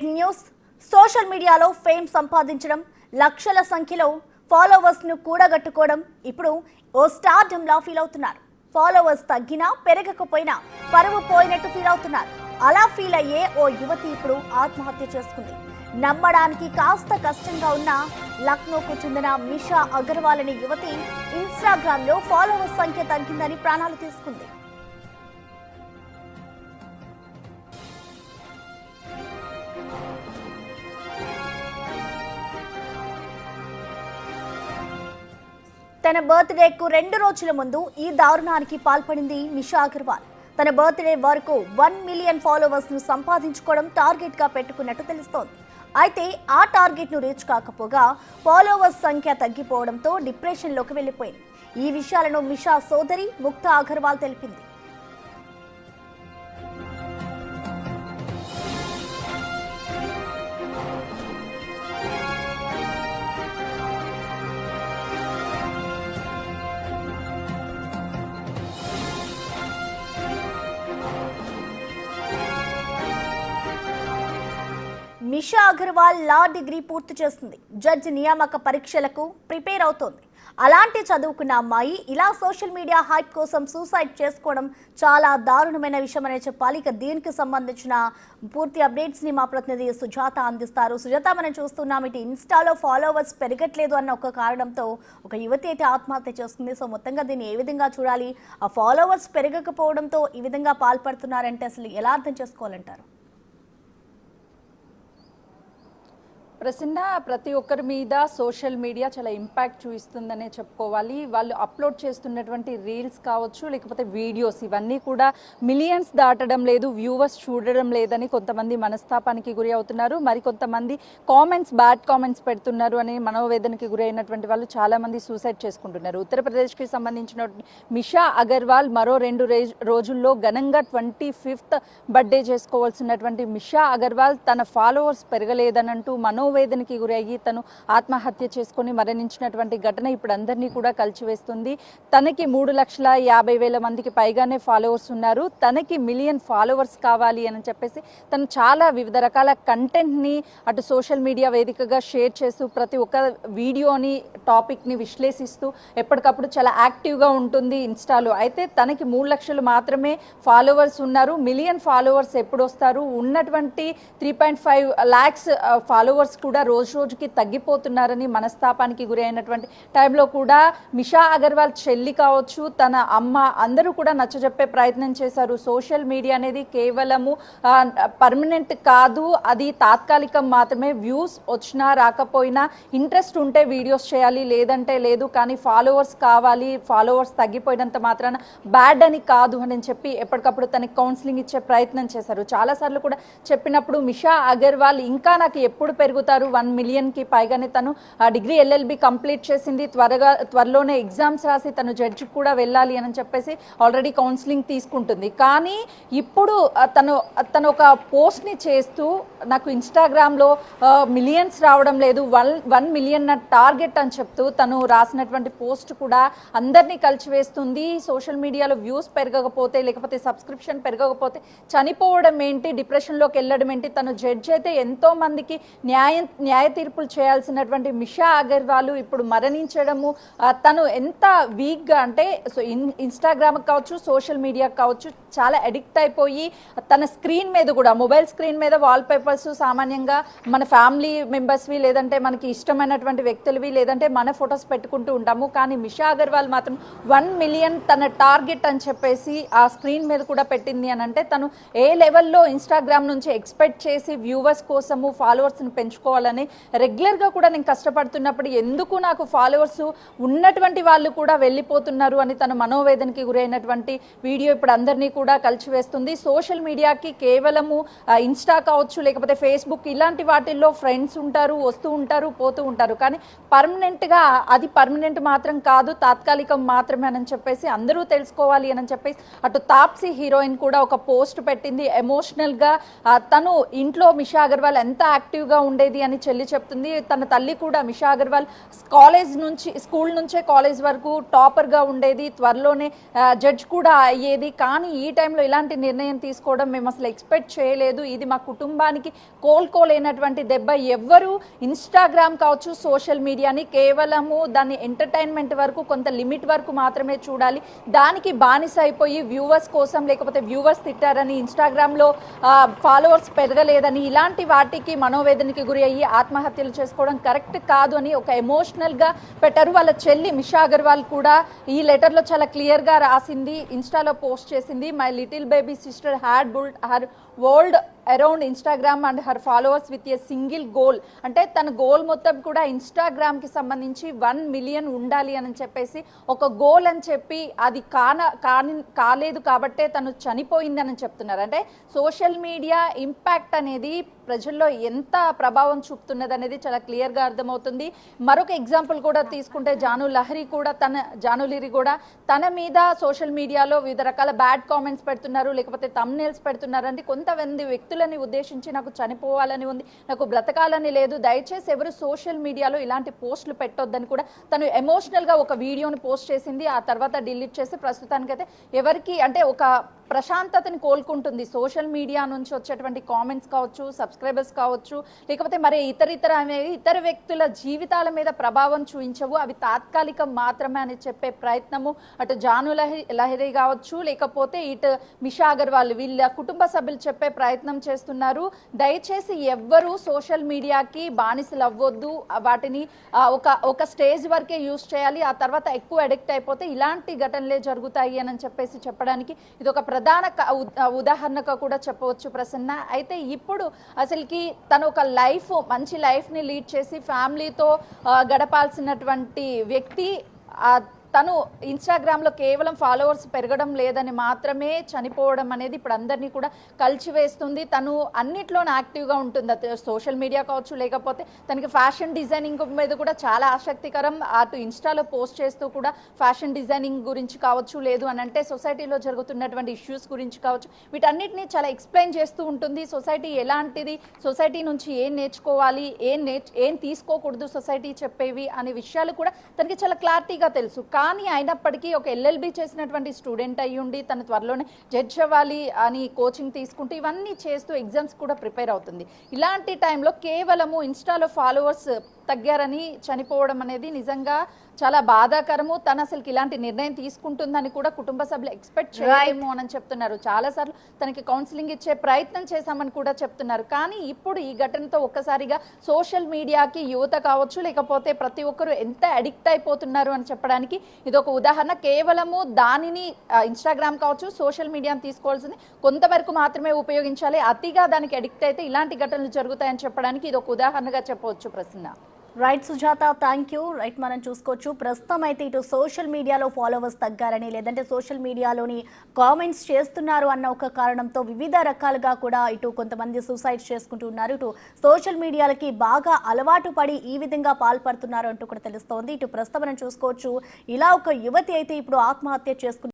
Breaking news. Social మీడియాలో fame సంపాదించడం, లక్షల సంఖ్యలో ఫాలోవర్స్ ను కూడగట్టుకోవడం ఇప్పుడు ఓ స్టార్డమ్ లా ఫీల్ అవుతున్నారు. ఫాలోవర్స్ తగ్గినా పెరగకపోయినా పరువు పోయినట్టు ఫీల్ అవుతున్నారు. అలా ఫీల్ అయ్యే ఓ యువతి ఇప్పుడు ఆత్మహత్య చేసుకుంది. నమ్మడానికి కాస్త కష్టంగా ఉన్న లక్నోకు చెందిన మిషా అగర్వాల్ అనే యువతి ఇన్స్టాగ్రామ్ లో ఫాలోవర్స్ సంఖ్య తగ్గిందని ప్రాణాలు తీసుకుంది. తన బర్త్డేకు 2 రోజుల ముందు ఈ దారుణానికి పాల్పడింది మిషా అగర్వాల్. తన బర్త్డే వరకు 1 మిలియన్ ఫాలోవర్స్ ను సంపాదించుకోవడం టార్గెట్ గా పెట్టుకున్నట్టు తెలుస్తోంది. అయితే ఆ టార్గెట్ ను రీచ్ కాకపోగా ఫాలోవర్స్ సంఖ్య తగ్గిపోవడంతో డిప్రెషన్ లోకి వెళ్లిపోయింది. ఈ విషయాలను మిషా సోదరి ముక్తా అగర్వాల్ తెలిపింది. మిషా అగర్వాల్ లా డిగ్రీ పూర్తి చేస్తుంది. జడ్జి నియామక పరీక్షలకు ప్రిపేర్ అవుతోంది. అలాంటి చదువుకున్న అమ్మాయి ఇలా సోషల్ మీడియా హైప్ కోసం సూసైడ్ చేసుకోవడం చాలా దారుణమైన విషయం అనే చెప్పాలి. ఇక దీనికి సంబంధించిన పూర్తి అప్డేట్స్ ని మా ప్రతినిధి సుజాత అందిస్తారు. సుజాత, మనం చూస్తున్నాం ఇటు ఇన్స్టాలో ఫాలోవర్స్ పెరగట్లేదు అన్న ఒక కారణంతో ఒక యువతి అయితే ఆత్మహత్య చేస్తుంది. సో మొత్తంగా దీన్ని ఏ విధంగా చూడాలి? ఆ ఫాలోవర్స్ పెరగకపోవడంతో ఈ విధంగా పాల్పడుతున్నారంటే అసలు ఎలా అర్థం చేసుకోవాలంటారు? ప్రసన్న, ప్రతి ఒక్కరి మీద సోషల్ మీడియా చాలా ఇంపాక్ట్ చూపిస్తుందనే చెప్పుకోవాలి. వాళ్ళు అప్లోడ్ చేస్తున్నటువంటి రీల్స్ కావచ్చు, లేకపోతే వీడియోస్, ఇవన్నీ కూడా మిలియన్స్ దాటడం లేదు, వ్యూవర్స్ చూడడం లేదని కొంతమంది మనస్తాపానికి గురి అవుతున్నారు. మరి కొంతమంది బ్యాడ్ కామెంట్స్ పెడుతున్నారు అని మనోవేదనకి గురి అయినటువంటి వాళ్ళు చాలామంది సూసైడ్ చేసుకుంటున్నారు. ఉత్తరప్రదేశ్కి సంబంధించిన మిషా అగర్వాల్ మరో 2 రోజుల్లో ఘనంగా 25th బర్త్డే చేసుకోవాల్సినటువంటి మిషా అగర్వాల్ తన ఫాలోవర్స్ పెరగలేదనంటూ వేదనకి గురయ్యి తను ఆత్మహత్య చేసుకుని మరణించినటువంటి ఘటన ఇప్పుడు అందరినీ కూడా కలిచివేస్తుంది. తనకి 3,50,000 మందికి పైగానే ఫాలోవర్స్ ఉన్నారు. తనకి 1 మిలియన్ ఫాలోవర్స్ కావాలి అని చెప్పేసి తను చాలా వివిధ రకాల కంటెంట్ని అటు సోషల్ మీడియా వేదికగా షేర్ చేస్తూ ప్రతి ఒక్క వీడియోని, టాపిక్ని విశ్లేషిస్తూ ఎప్పటికప్పుడు చాలా యాక్టివ్గా ఉంటుంది ఇన్స్టాలో. అయితే తనకి 3 లక్షలు మాత్రమే ఫాలోవర్స్ ఉన్నారు. 1 మిలియన్ ఫాలోవర్స్ ఎప్పుడు వస్తారు? ఉన్నటువంటి 3.5 lakhs ఫాలోవర్స్ కూడా రోజుకి తగ్గిపోతున్నారని మనస్తాపానికి గురి అయినటువంటి టైంలో కూడా మిషా అగర్వాల్ చెల్లి కావచ్చు, తన అమ్మ, అందరూ కూడా నచ్చజెప్పే ప్రయత్నం చేశారు. సోషల్ మీడియా అనేది కేవలము పర్మనెంట్ కాదు, అది తాత్కాలికం మాత్రమే. వ్యూస్ వచ్చినా రాకపోయినా ఇంట్రెస్ట్ ఉంటే వీడియోస్ చేయాలి, లేదంటే లేదు. కానీ ఫాలోవర్స్ కావాలి, ఫాలోవర్స్ తగ్గిపోయినంత మాత్రాన బ్యాడ్ అని కాదు అని చెప్పి ఎప్పటికప్పుడు తనకి కౌన్సిలింగ్ ఇచ్చే ప్రయత్నం చేశారు. చాలాసార్లు కూడా చెప్పినప్పుడు మిషా అగర్వాల్ ఇంకా నాకు ఎప్పుడు పెరుగుతారు, 1 మిలియన్కి పైగానే తను డిగ్రీ LLB కంప్లీట్ చేసింది, త్వరలోనే ఎగ్జామ్స్ రాసి తను జడ్జి కూడా వెళ్ళాలి అని చెప్పేసి ఆల్రెడీ కౌన్సిలింగ్ తీసుకుంటుంది. కానీ ఇప్పుడు తను ఒక పోస్ట్ని చేస్తూ నాకు ఇన్స్టాగ్రామ్లో మిలియన్స్ రావడం లేదు, 1 మిలియన్ నా టార్గెట్ అని చెప్తూ తను రాసినటువంటి పోస్ట్ కూడా అందరినీ కలిచివేస్తుంది. సోషల్ మీడియాలో వ్యూస్ పెరగకపోతే, లేకపోతే సబ్స్క్రిప్షన్ పెరగకపోతే చనిపోవడం ఏంటి, డిప్రెషన్లోకి వెళ్ళడం ఏంటి? తను జడ్జి అయితే ఎంతో మందికి న్యాయ తీర్పులు చేయాల్సినటువంటి మిషా అగర్వాల్ ఇప్పుడు మరణించడము, తను ఎంత వీక్గా అంటే ఇన్స్టాగ్రామ్ కావచ్చు, సోషల్ మీడియా కావచ్చు చాలా అడిక్ట్ అయిపోయి తన స్క్రీన్ మీద కూడా, మొబైల్ స్క్రీన్ మీద వాల్పేపర్స్ సామాన్యంగా మన ఫ్యామిలీ మెంబర్స్వి, లేదంటే మనకి ఇష్టమైనటువంటి వ్యక్తులవి, లేదంటే మన ఫొటోస్ పెట్టుకుంటూ ఉంటాము. కానీ మిషా అగర్వాల్ మాత్రం 1 మిలియన్ తన టార్గెట్ అని చెప్పేసి ఆ స్క్రీన్ మీద కూడా పెట్టింది అని అంటే తను ఏ లెవెల్లో ఇన్స్టాగ్రామ్ నుంచి ఎక్స్పెక్ట్ చేసి వ్యూవర్స్ కోసము ఫాలోవర్స్ని పెంచుకోవాలని రెగ్యులర్గా కూడా నేను కష్టపడుతున్నప్పుడు ఎందుకు నాకు ఫాలోవర్స్ ఉన్నటువంటి వాళ్ళు కూడా వెళ్ళిపోతున్నారు అని తన మనోవేదనకి గురైనటువంటి వీడియో ఇప్పుడు అందరినీ కూడా కలిచివేస్తుంది. సోషల్ మీడియాకి కేవలము ఇన్స్టా కావచ్చు, లేకపోతే ఫేస్బుక్, ఇలాంటి వాటిల్లో ఫ్రెండ్స్ ఉంటారు, వస్తూ ఉంటారు, పోతూ ఉంటారు. కానీ పర్మనెంట్గా అది పర్మనెంట్ మాత్రం కాదు, తాత్కాలికం మాత్రమే అని చెప్పేసి అందరూ తెలుసుకోవాలి అని చెప్పేసి అటు తాప్సీ హీరోయిన్ కూడా ఒక పోస్ట్ పెట్టింది. ఎమోషనల్గా తను ఇంట్లో మిషా అగర్వాల్ ఎంత యాక్టివ్గా ఉండేది జరిగింది అని చెల్లి చెప్తుంది. తన తల్లి కూడా మిషా అగర్వాల్ స్కూల్ నుంచే కాలేజ్ వరకు టాపర్గా ఉండేది, త్వరలోనే జడ్జ్ కూడా అయ్యేది. కానీ ఈ టైంలో ఇలాంటి నిర్ణయం తీసుకోవడం మేము అసలు ఎక్స్పెక్ట్ చేయలేదు. ఇది మా కుటుంబానికి కోలుకోలేనటువంటి దెబ్బ. ఎవ్వరూ ఇన్స్టాగ్రామ్ కావచ్చు, సోషల్ మీడియాని కేవలము దాన్ని ఎంటర్టైన్మెంట్ వరకు, కొంత లిమిట్ వరకు మాత్రమే చూడాలి. దానికి బానిస అయిపోయి వ్యూవర్స్ కోసం, లేకపోతే వ్యూవర్స్ తిట్టారని, ఇన్స్టాగ్రామ్లో ఫాలోవర్స్ పెరగలేదని, ఇలాంటి వాటికి మనోవేదనకి గురి అయ్యి ఆత్మహత్యలు చేసుకోవడం కరెక్ట్ కాదు అని ఒక ఎమోషనల్గా పెట్టారు. వాళ్ళ చెల్లి మిషా అగర్వాల్ కూడా ఈ లెటర్లో చాలా క్లియర్గా రాసింది, ఇన్స్టాలో పోస్ట్ చేసింది. My little baby sister had build her world around Instagram and her followers with a single goal. అంటే తన గోల్ మొత్తం కూడా ఇన్స్టాగ్రామ్కి సంబంధించి 1 మిలియన్ ఉండాలి అని చెప్పేసి ఒక గోల్ అని చెప్పి అది కాలేదు కాబట్టే తను చనిపోయిందని చెప్తున్నారు. అంటే సోషల్ మీడియా ఇంపాక్ట్ అనేది ప్రజల్లో ఎంత ప్రభావం చూపుతున్నది అనేది చాలా క్లియర్గా అర్థమవుతుంది. మరొక ఎగ్జాంపుల్ కూడా తీసుకుంటే జాను లిరి కూడా తన మీద సోషల్ మీడియాలో వివిధ రకాల బ్యాడ్ కామెంట్స్ పెడుతున్నారు, లేకపోతే థంబ్నెయిల్స్ పెడుతున్నారు. అంటే కొంతమంది వ్యక్తులని ఉద్దేశించి నాకు చనిపోవాలని ఉంది, నాకు బ్రతకాలని లేదు, దయచేసి ఎవరు సోషల్ మీడియాలో ఇలాంటి పోస్టులు పెట్టొద్దని కూడా తను ఎమోషనల్గా ఒక వీడియోని పోస్ట్ చేసింది. ఆ తర్వాత డిలీట్ చేసి ప్రస్తుతానికైతే ఎవరికి అంటే ఒక ప్రశాంతతని కోలుకుంటుంది. సోషల్ మీడియా నుంచి వచ్చేటువంటి కామెంట్స్ కావచ్చు, సబ్స్క్రైబర్స్ కావచ్చు, లేకపోతే మరి ఇతర వ్యక్తుల జీవితాల మీద ప్రభావం చూపించవు, అవి తాత్కాలికం మాత్రమే అని చెప్పే ప్రయత్నము అటు జాను లహిరి కావచ్చు, లేకపోతే ఇటు మిషా అగర్వాల్ వీళ్ళ కుటుంబ సభ్యులు చెప్పే ప్రయత్నం చేస్తున్నారు. దయచేసి ఎవ్వరూ సోషల్ మీడియాకి బానిసలు అవ్వద్దు, వాటిని ఒక స్టేజ్ వరకే యూజ్ చేయాలి, ఆ తర్వాత ఎక్కువ అడిక్ట్ అయిపోతే ఇలాంటి ఘటనలే జరుగుతాయి అని చెప్పేసి చెప్పడానికి ఇది ఒక ప్రధాన ఉదాహరణగా కూడా చెప్పవచ్చు ప్రసన్న. అయితే ఇప్పుడు అసలుకి తను ఒక మంచి లైఫ్ని లీడ్ చేసి ఫ్యామిలీతో గడపాల్సినటువంటి వ్యక్తి తను ఇన్స్టాగ్రామ్లో కేవలం ఫాలోవర్స్ పెరగడం లేదని మాత్రమే చనిపోవడం అనేది ఇప్పుడు అందరినీ కూడా కలిచివేస్తుంది. తను అన్నిట్లోనూ యాక్టివ్గా ఉంటుంది, సోషల్ మీడియా కావచ్చు, లేకపోతే తనకి ఫ్యాషన్ డిజైనింగ్ మీద కూడా చాలా ఆసక్తికరం. అటు ఇన్స్టాలో పోస్ట్ చేస్తూ కూడా ఫ్యాషన్ డిజైనింగ్ గురించి కావచ్చు, లేదు అని అంటే సొసైటీలో జరుగుతున్నటువంటి ఇష్యూస్ గురించి కావచ్చు, వీటన్నిటిని చాలా ఎక్స్ప్లెయిన్ చేస్తూ ఉంటుంది. సొసైటీ ఎలాంటిది, సొసైటీ నుంచి ఏం నేర్చుకోవాలి, ఏం తీసుకోకూడదు సొసైటీ చెప్పేవి అనే విషయాలు కూడా తనకి చాలా క్లారిటీగా తెలుసు. కానీ అయినప్పటికీ ఒక ఎల్ఎల్బి చేసినటువంటి స్టూడెంట్ అయ్యి ఉండి తను త్వరలోనే జడ్జ్ అవ్వాలి అని కోచింగ్ తీసుకుంటూ ఇవన్నీ చేస్తూ ఎగ్జామ్స్ కూడా ప్రిపేర్ అవుతుంది. ఇలాంటి టైంలో కేవలము ఇన్స్టాలో ఫాలోవర్స్ తగ్గారని చనిపోవడం అనేది నిజంగా చాలా బాధాకరము. తను అసలు ఇలాంటి నిర్ణయం తీసుకుంటుందని కూడా కుటుంబ సభ్యులు ఎక్స్పెక్ట్ చేయలేము అని చెప్తున్నారు. చాలాసార్లు తనకి కౌన్సిలింగ్ ఇచ్చే ప్రయత్నం చేశామని కూడా చెప్తున్నారు. కానీ ఇప్పుడు ఈ ఘటనతో ఒక్కసారిగా సోషల్ మీడియాకి యువత కావచ్చు, లేకపోతే ప్రతి ఒక్కరు ఎంత అడిక్ట్ అయిపోతున్నారు అని చెప్పడానికి ఇది ఒక ఉదాహరణ. కేవలము దానిని ఇన్స్టాగ్రామ్ కావచ్చు, సోషల్ మీడియాని తీసుకోవాల్సింది కొంతవరకు మాత్రమే ఉపయోగించాలి. అతిగా దానికి అడిక్ట్ అయితే ఇలాంటి ఘటనలు జరుగుతాయని చెప్పడానికి ఇది ఒక ఉదాహరణగా చెప్పవచ్చు Prasanna. Right Sujatha, thank you. Right, మనం చూసుకోవచ్చు ప్రస్తుతం అయితే ఇటు సోషల్ మీడియాలో ఫాలోవర్స్ తగ్గారని, లేదంటే సోషల్ మీడియాలోని కామెంట్స్ చేస్తున్నారు అన్న ఒక కారణంతో వివిధ రకాలుగా కూడా ఇటు కొంతమంది సూసైడ్ చేసుకుంటూ ఉన్నారు, ఇటు సోషల్ మీడియాలకి బాగా అలవాటు పడి ఈ విధంగా పాల్పడుతున్నారు అంటూ కూడా తెలుస్తోంది. ఇటు ప్రస్తుతం మనం చూసుకోవచ్చు ఇలా ఒక యువతి అయితే ఇప్పుడు ఆత్మహత్య చేసుకున్నారు.